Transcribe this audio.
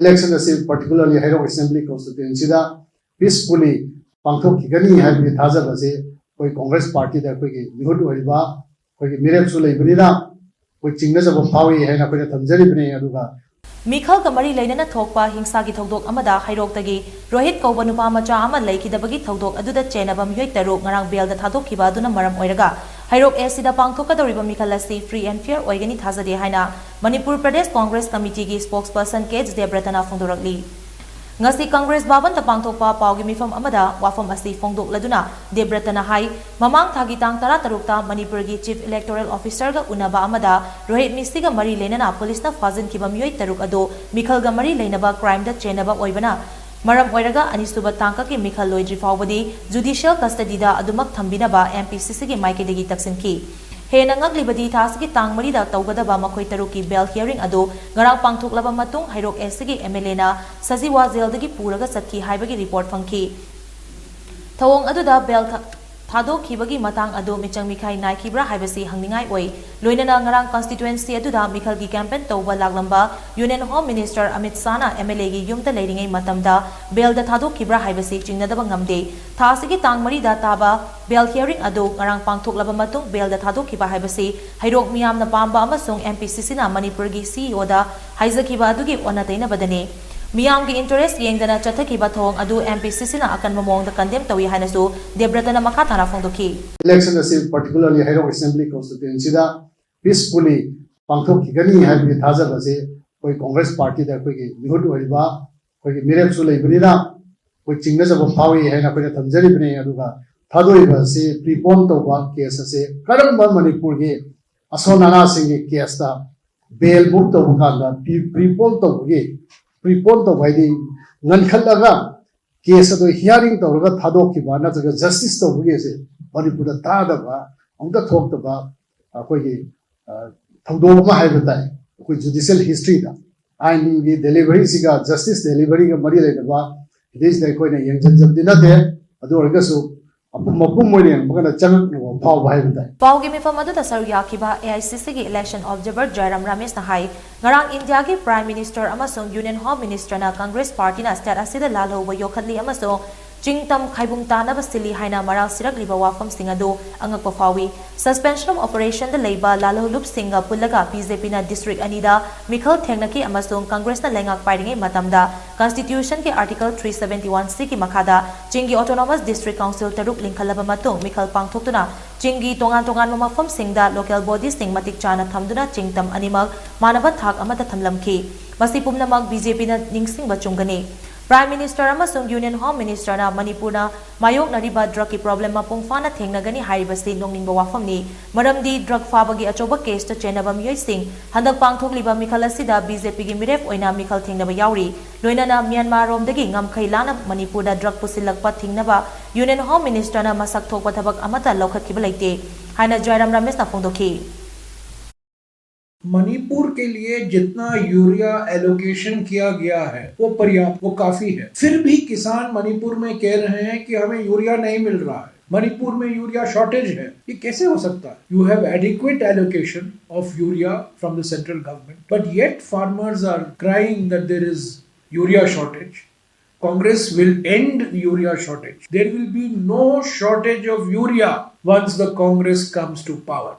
Election is particularly Hairok Assembly constituency da peacefully Pangthok Kigani have with Hazabase, with Congress Party that we would Oriba, with Mirepsula Brina, with Chingnajaba Faowi and a Tanzari Aduga. Mikhal Kamari Lainana Tokpa, Hingsagi Togdok Amada, Hairotagi, Rohit Kobanupama Chama, Lake the Bagi Togdok, Aduda Chenabam Yetero, Narang Bel, the Tadokiba, Duna Maram Oiraga. Hairok Esida Pangtoka the Riba Mikhalasi, free and fair, Oigani Taza de Haina, Manipur Pradesh Congress Committee spokesperson Kate Debratana Fondoragli. Ngasi Congress Baban the Pangtopa Paugimi from Amada, Wafam Asi Fongdok Laduna, Debratana Hai, Mamang Tagitang Taratarukta, Manipurgi Chief Electoral Officer Unaba Amada, Rohit Mistiga Mari Lenana, Police na Fazin Kibamyoy Tarukado, Mikhal Gamari Lenaba crime that Chenaba Oibana. Maram Oiraga Anisuba Tanka ki Mikhal Loidri Fawadi, Judicial Custody da Adumak Thambinaba, MPCC ki Maike Degi Taksinki. Hena ngaglibadi tasgi tang marida tawgadaba makoy taruki bell hearing ado ngarang pangthuklaba matung Hairok SG MLA na sajiwa jeldagi puraga satki haibagi report fangki thawong aduda bell thado khibagi matang ado michang mikhai nai khibra haibasi hangningai oi loinana ngarang constituency aduda mikhal gi campaign tawba laglamba Union Home Minister Amit Sana MLA gi yumta leiringai matamda bell da thado khibra haibasi chingnadaba ngamde thasigi tang marida taba bell hearing ado ngarang pangthuklaba matung bell da thado khiba haibasi Hairok miyamna pamba amasung MPCC na Manipur gi CEO da haijakhiba adugi onateina badani Miyam ki interest yengdana chathakiba thong adu MPCC na akan mamong da condemn tawi hanasu Debratana makatana fongdoki. Election is particularly Hairok Assembly constituency da peacefully Pangthok Kigani have with Hazabase, with Congress Party that we would Oriba, with Mirepsula Brina, with Chingnajaba Faowi and a Tanzari Aduga, Tadoiba say, prepon to one case say, Karamba Manipurgi, Asonana Singi Kiesta, Bail book to Bukanda, prepon to Prepon to Vidi, Nankalaga, case of the hearing to Roga Tadokiba, not the justice to Bugese, or you put a Tadaba, on the talk about Tadoma Habitai, with judicial history. I mean, the delivery siga, justice delivering a Maria, it is like when a young judge of dinner there, Adorgaso. Paugimi from Madu Saruyakiba, AICC election observer Jairam Ramesh Nahai, Ngarang India ki Prime Minister Amasung Union Home Minister na Congress Party na stat asida lalo wa yokhatli amasung Jingtam Kaibung Tana Basili Haina Maral Sirak Liba Wafam Singado Angak Faowi, suspension of operation the Labor Lalo Lup Singa Pulaga PZP na District Anida, Mikhal Tengnaki Amasung Congress na Lengak Fighting Matamda, Constitution ki Article 371C ki Makada, Jingi Autonomous District Council Taruk Linkalaba Matung, Mikhal Pangtutuna, Jingi Tongan Mamafam Singda, local bodies Sing Matik Chana Thamduna, Jingtam Animal, Manabat Hak Amata Thamlamki, Masipum namag BJP na Ningsing Bachungani. Prime Minister amasung Union Home Minister na Manipur na mayok na riba drug ki problem mapung fana thengnagani haibasi nongning bawafam ni maramdi drug fabagi achoba case to chenabam yoy sing handak pangthok liba Mikhal asida BJP gi miref oina Mikhal thengnaba yauri loina na Myanmar rom dagi ngam khailana Manipur da drug pusilakpa thengnaba Union Home Minister na masak thokpa thabak amata lokhat ki balaite haina Jairam Ramesh na phongdokhi Manipur के लिए जितना urea allocation किया गया है वो पर्याप्त, वो काफी है। फिर भी किसान मणिपुर में कह रहे हैं कि हमें यूरिया नहीं मिल रहा है, मणिपुर में यूरिया शॉर्टेज है। ये कैसे हो सकता है? You have adequate allocation of urea from the central government, but yet farmers are crying that there is urea shortage. Congress will end urea shortage. There will be no shortage of urea once the Congress comes to power.